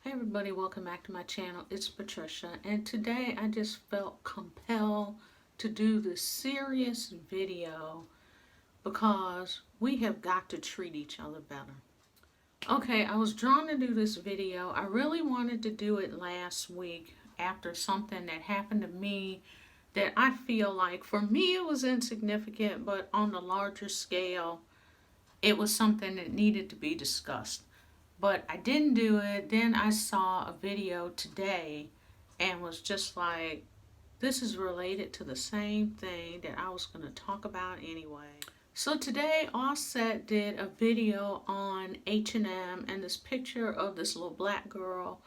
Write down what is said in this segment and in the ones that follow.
Hey everybody, welcome back to my channel. It's Patricia, and today I just felt compelled to do this serious video because we have got to treat each other better. Okay, I was drawn to do this video. I really wanted to do it last week after something that happened to me that I feel like for me it was insignificant, but on the larger scale it was something that needed to be discussed. But I didn't do it. Then I saw a video today and was just like, this is related to the same thing that I was going to talk about anyway. So today Offset did a video on H&M and this picture of this little black girl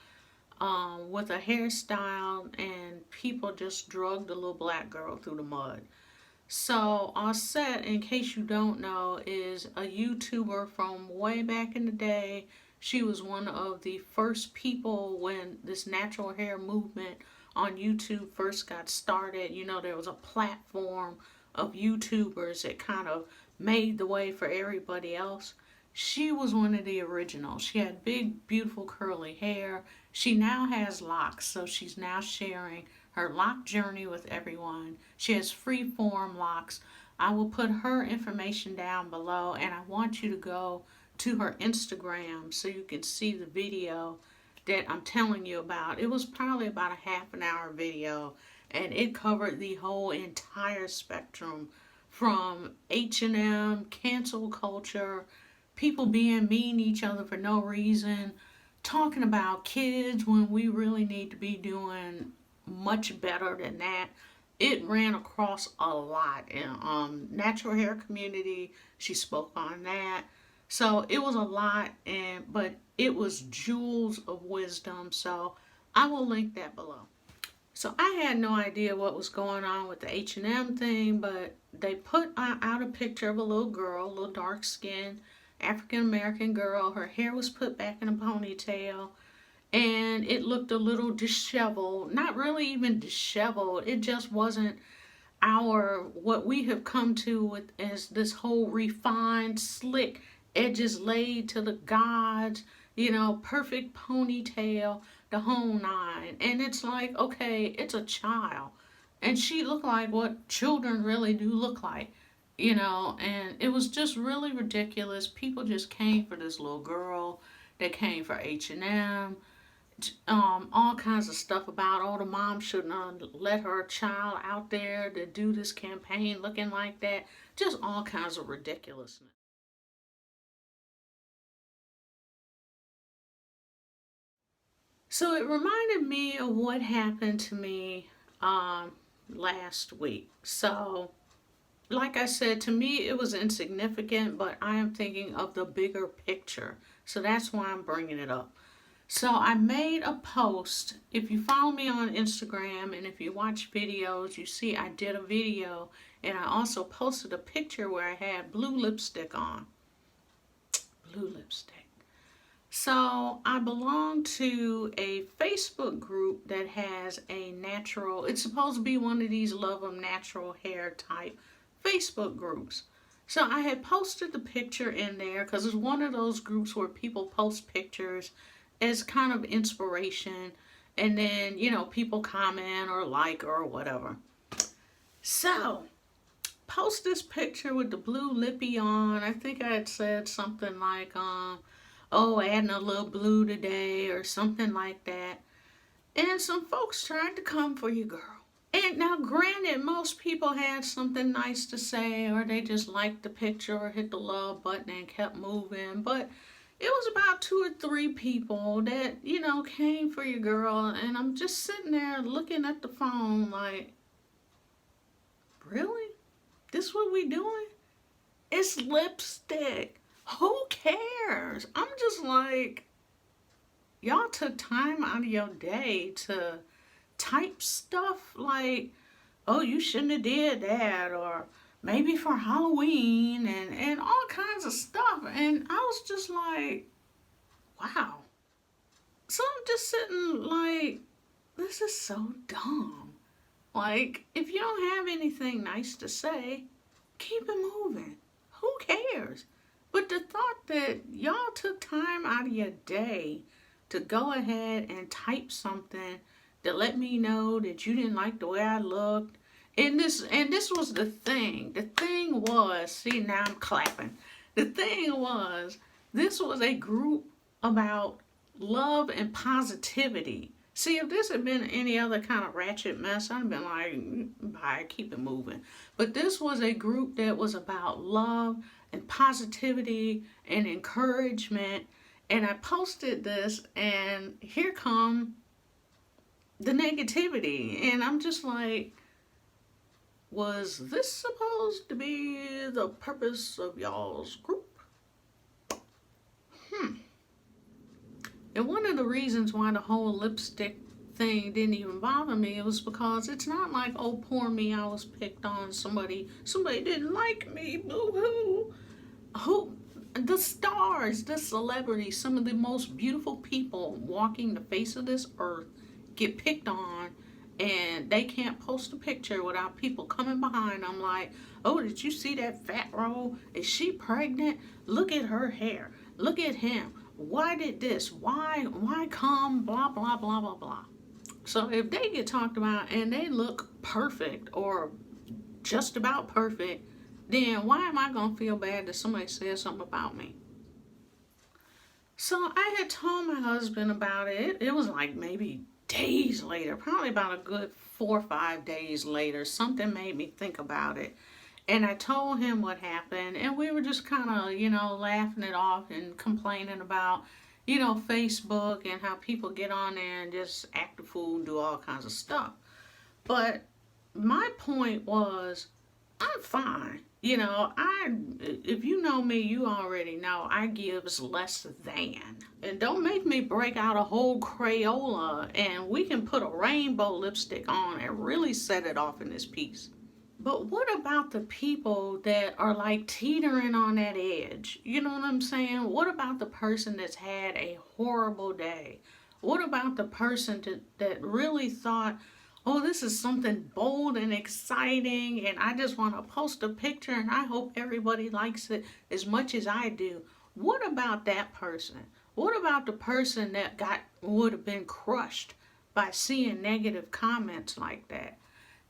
with a hairstyle, and people just drugged the little black girl through the mud. So Offset, in case you don't know, is a YouTuber from way back in the day. She was one of the first people when this natural hair movement on YouTube first got started. You know, there was a platform of YouTubers that kind of made the way for everybody else. She was one of the originals. She had big, beautiful, curly hair. She now has locks, so she's now sharing her lock journey with everyone. She has free form locks. I will put her information down below, and I want you to go to her Instagram so you can see the video that I'm telling you about. It was probably about a half an hour video, and it covered the whole entire spectrum from H&M, cancel culture, people being mean to each other for no reason, talking about kids when we really need to be doing much better than that. It ran across a lot in natural hair community. She spoke on that. So it was a lot, but it was jewels of wisdom. So I will link that below. So I had no idea what was going on with the H&M thing, but they put out a picture of a little girl, a little dark skinned African American girl. Her hair was put back in a ponytail, and it looked a little disheveled. Not really even disheveled. It just wasn't what we have come to with as this whole refined, slick, edges laid to the gods, you know, perfect ponytail, the whole nine. And it's like, okay, it's a child. And she looked like what children really do look like, you know, and it was just really ridiculous. People just came for this little girl. They came for H&M. All kinds of stuff about, oh, the mom shouldn't have let her child out there to do this campaign looking like that. Just all kinds of ridiculousness. So it reminded me of what happened to me last week. So, like I said, to me it was insignificant, but I am thinking of the bigger picture. So that's why I'm bringing it up. So I made a post. If you follow me on Instagram and if you watch videos, you see I did a video, and I also posted a picture where I had blue lipstick on. Blue lipstick. So I belong to a Facebook group that has a natural, it's supposed to be one of these love of natural hair type Facebook groups. So I had posted the picture in there because it's one of those groups where people post pictures as kind of inspiration, and then, you know, people comment or like or whatever. So post this picture with the blue lippy on. I think I had said something like oh, adding a little blue today or something like that. And some folks tried to come for you, girl. And now granted, most people had something nice to say, or they just liked the picture or hit the love button and kept moving. But it was about 2 or 3 people that, you know, came for your girl. And I'm just sitting there looking at the phone like, really? This what we doing? It's lipstick. Who cares? I'm just like, y'all took time out of your day to type stuff like, oh, you shouldn't have did that, or maybe for Halloween, and all kinds of stuff. And I was just like, wow. So I'm just sitting like, this is so dumb. Like, if you don't have anything nice to say, keep it moving. Who cares? But the thought that y'all took time out of your day to go ahead and type something to let me know that you didn't like the way I looked. And this was the thing. The thing was, see, now I'm clapping. The thing was, this was a group about love and positivity. See, if this had been any other kind of ratchet mess, I'd been like, bye, keep it moving. But this was a group that was about love and positivity and encouragement. And I posted this, and here come the negativity. And I'm just like, was this supposed to be the purpose of y'all's group? And one of the reasons why the whole lipstick thing didn't even bother me, it was because it's not like, oh, poor me, I was picked on, somebody didn't like me, boo-hoo. Who, the stars, the celebrities, some of the most beautiful people walking the face of this earth get picked on, and they can't post a picture without people coming behind them like, oh, did you see that fat roll? Is she pregnant? Look at her hair. Look at him. Why did this? Why come? Blah, blah, blah, blah, blah. So if they get talked about and they look perfect or just about perfect, then why am I going to feel bad that somebody says something about me? So I had told my husband about it. It was like maybe days later, probably about a good 4 or 5 days later, something made me think about it. And I told him what happened, and we were just kind of, laughing it off and complaining about, Facebook and how people get on there and just act a fool and do all kinds of stuff. But my point was, I'm fine. If you know me, you already know I gives less than. And don't make me break out a whole Crayola and we can put a rainbow lipstick on and really set it off in this piece. But what about the people that are like teetering on that edge? You know what I'm saying? What about the person that's had a horrible day? What about the person that really thought, oh, this is something bold and exciting, and I just want to post a picture and I hope everybody likes it as much as I do? What about that person? What about the person that would have been crushed by seeing negative comments like that?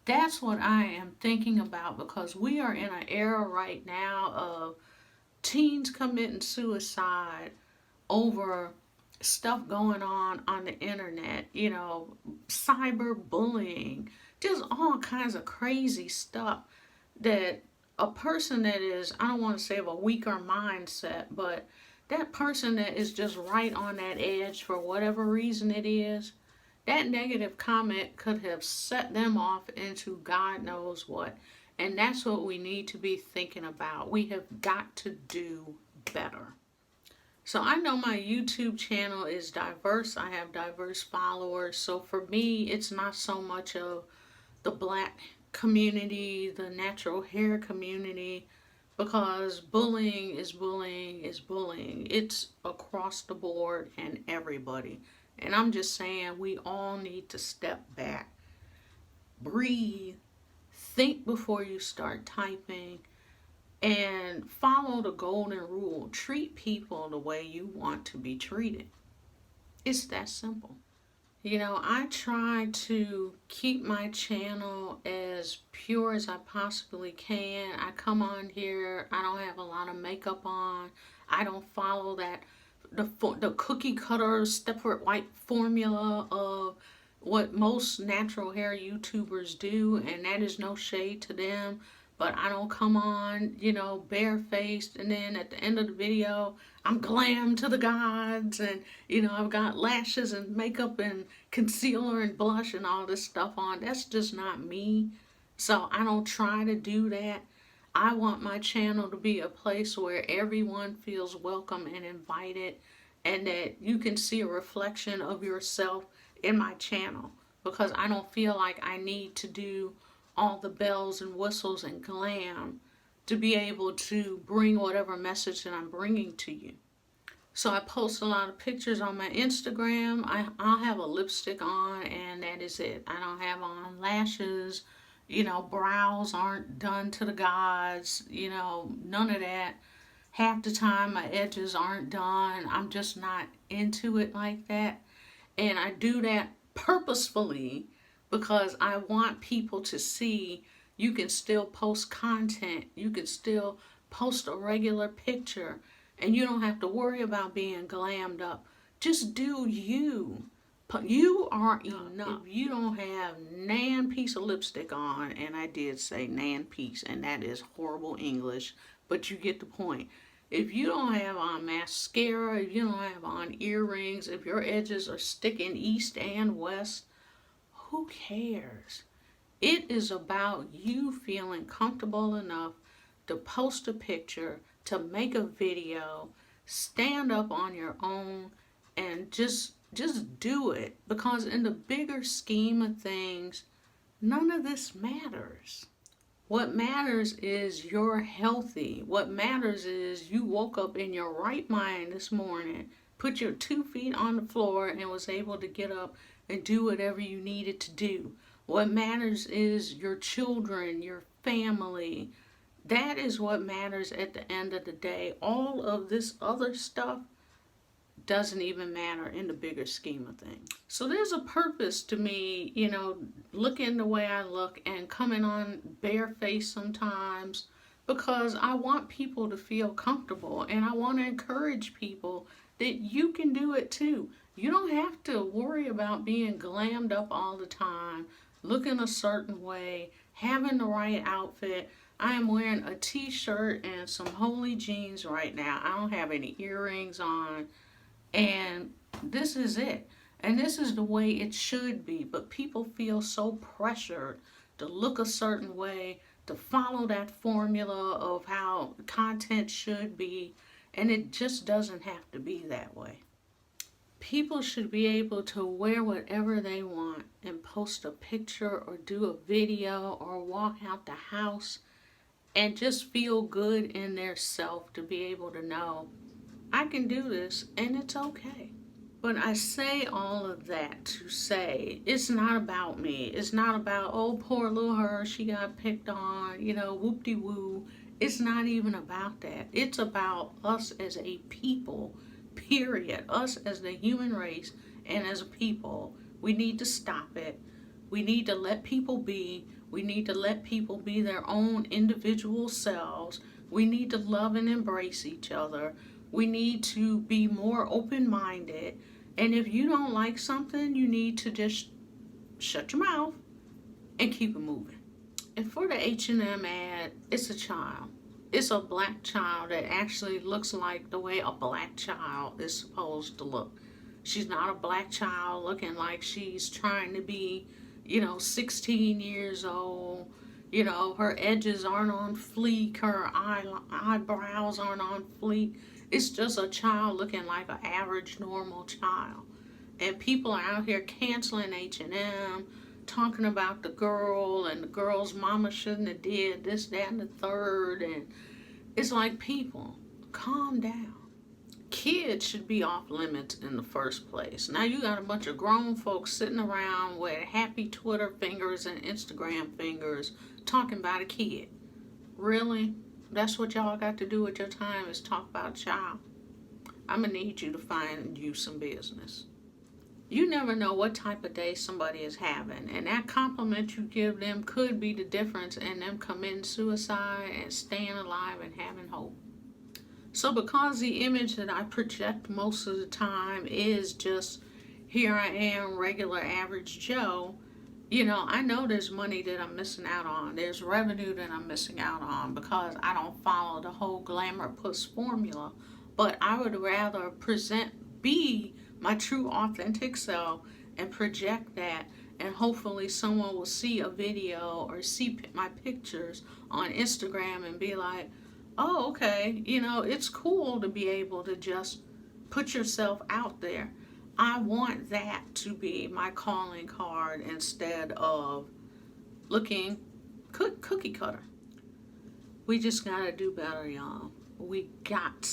That's what I am thinking about, because we are in an era right now of teens committing suicide over stuff going on the internet, cyberbullying, just all kinds of crazy stuff that a person that is, I don't want to say of a weaker mindset, but that person that is just right on that edge for whatever reason it is, that negative comment could have set them off into God knows what. And that's what we need to be thinking about. We have got to do better. So I know my YouTube channel is diverse. I have diverse followers. So for me, it's not so much of the black community, the natural hair community, because bullying is bullying is bullying. It's across the board and everybody. And I'm just saying, we all need to step back, breathe, think before you start typing, and follow the golden rule. Treat people the way you want to be treated. It's that simple. I try to keep my channel as pure as I possibly can. I come on here, I don't have a lot of makeup on. I don't follow the cookie cutter Stepford White formula of what most natural hair YouTubers do, and that is no shade to them. But I don't come on, barefaced, and then at the end of the video, I'm glam to the gods, and, I've got lashes and makeup and concealer and blush and all this stuff on. That's just not me. So I don't try to do that. I want my channel to be a place where everyone feels welcome and invited, and that you can see a reflection of yourself in my channel, because I don't feel like I need to do all the bells and whistles and glam to be able to bring whatever message that I'm bringing to you. So I post a lot of pictures on my Instagram. I'll have a lipstick on, and that is it. I don't have on lashes. Brows aren't done to the gods. None of that. half the time my edges aren't done. I'm just not into it like that. And I do that purposefully because I want people to see you can still post content. You can still post a regular picture and you don't have to worry about being glammed up. Just do you. You are enough. If you don't have nan piece of lipstick on, and I did say nan piece, and that is horrible English, but you get the point. If you don't have on mascara, if you don't have on earrings, if your edges are sticking east and west, who cares? It is about you feeling comfortable enough to post a picture, to make a video, stand up on your own, and just do it. Because in the bigger scheme of things, none of this matters. What matters is you're healthy. What matters is you woke up in your right mind this morning, put your 2 feet on the floor, and was able to get up and do whatever you needed to do. What matters is your children, your family. That is what matters at the end of the day. All of this other stuff doesn't even matter in the bigger scheme of things. So there's a purpose to me, looking the way I look and coming on bareface sometimes, because I want people to feel comfortable and I want to encourage people that you can do it too. You don't have to worry about being glammed up all the time, looking a certain way, having the right outfit. I am wearing a t-shirt and some holy jeans right now. I don't have any earrings on. And this is it. And this is the way it should be. But people feel so pressured to look a certain way, to follow that formula of how content should be. And it just doesn't have to be that way. People should be able to wear whatever they want and post a picture or do a video or walk out the house and just feel good in their self to be able to know, I can do this and it's okay. But I say all of that to say it's not about me. It's not about, oh, poor little her, she got picked on, whoop-de-woo. It's not even about that. It's about us as a people, period. Us as the human race and as a people. We need to stop it. We need to let people be. We need to let people be their own individual selves. We need to love and embrace each other. We need to be more open-minded. And if you don't like something, you need to just shut your mouth and keep it moving. And for the H&M ad, it's a child. It's a black child that actually looks like the way a black child is supposed to look. She's not a black child looking like she's trying to be, 16 years old. Her edges aren't on fleek. Her eyebrows aren't on fleek. It's just a child looking like an average, normal child. And people are out here canceling H&M, talking about the girl and the girl's mama shouldn't have did this, that, and the third. And it's like, people, calm down. Kids should be off limits in the first place. Now you got a bunch of grown folks sitting around with happy Twitter fingers and Instagram fingers talking about a kid. Really? That's what y'all got to do with your time, is talk about a child? I'm going to need you to find you some business. You never know what type of day somebody is having, and that compliment you give them could be the difference in them committing suicide and staying alive and having hope. So because the image that I project most of the time is just, here I am, regular average Joe, I know there's money that I'm missing out on. There's revenue that I'm missing out on because I don't follow the whole glamour puss formula. But I would rather be my true authentic self and project that, and hopefully someone will see a video or see my pictures on Instagram and be like, oh, okay, it's cool to be able to just put yourself out there. I want that to be my calling card instead of looking cookie cutter. We just gotta do better, y'all. We got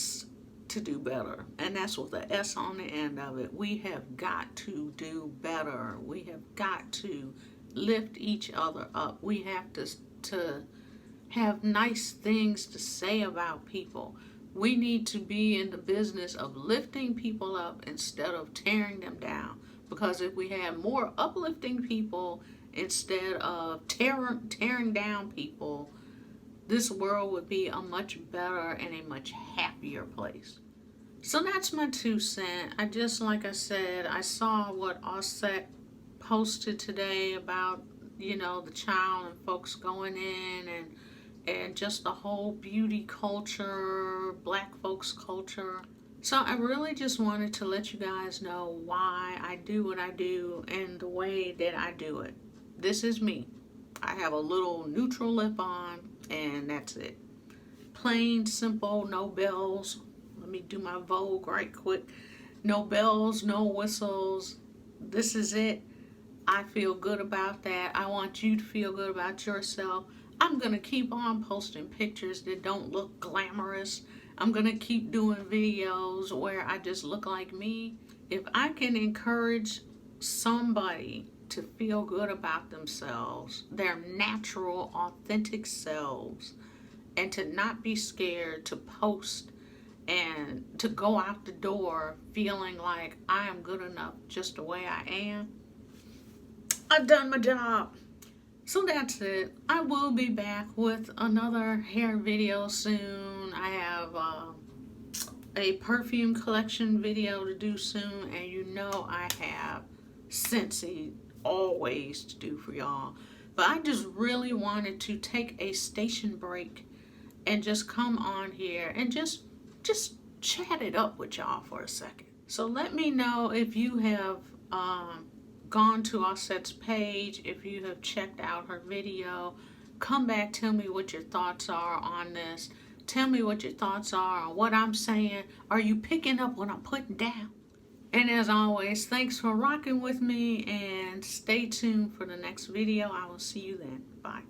to do better. And that's with the S on the end of it. We have got to do better. We have got to lift each other up. We have to have nice things to say about people. We need to be in the business of lifting people up instead of tearing them down. Because if we had more uplifting people instead of tearing down people, this world would be a much better and a much happier place. So that's my 2 cents. Like I said, I saw what Offset posted today about, the child and folks going in and just the whole beauty culture, black folks culture. So I really just wanted to let you guys know why I do what I do and the way that I do it. This is me. I have a little neutral lip on and that's it. Plain, simple, no bells. Let me do my Vogue right quick. No bells, no whistles. This is it. I feel good about that. I want you to feel good about yourself. I'm going to keep on posting pictures that don't look glamorous. I'm going to keep doing videos where I just look like me. If I can encourage somebody to feel good about themselves, their natural, authentic selves, and to not be scared to post and to go out the door feeling like I am good enough just the way I am, I've done my job. So that's it. I will be back with another hair video soon. I have a perfume collection video to do soon, and I have Scentsy always to do for y'all. But I just really wanted to take a station break and just come on here and just chat it up with y'all for a second. So let me know if you have gone to Offset's page, if you have checked out her video. Come back, tell me what your thoughts are on this. Tell me what your thoughts are on what I'm saying. Are you picking up what I'm putting down? And as always, thanks for rocking with me and stay tuned for the next video. I will see you then. Bye.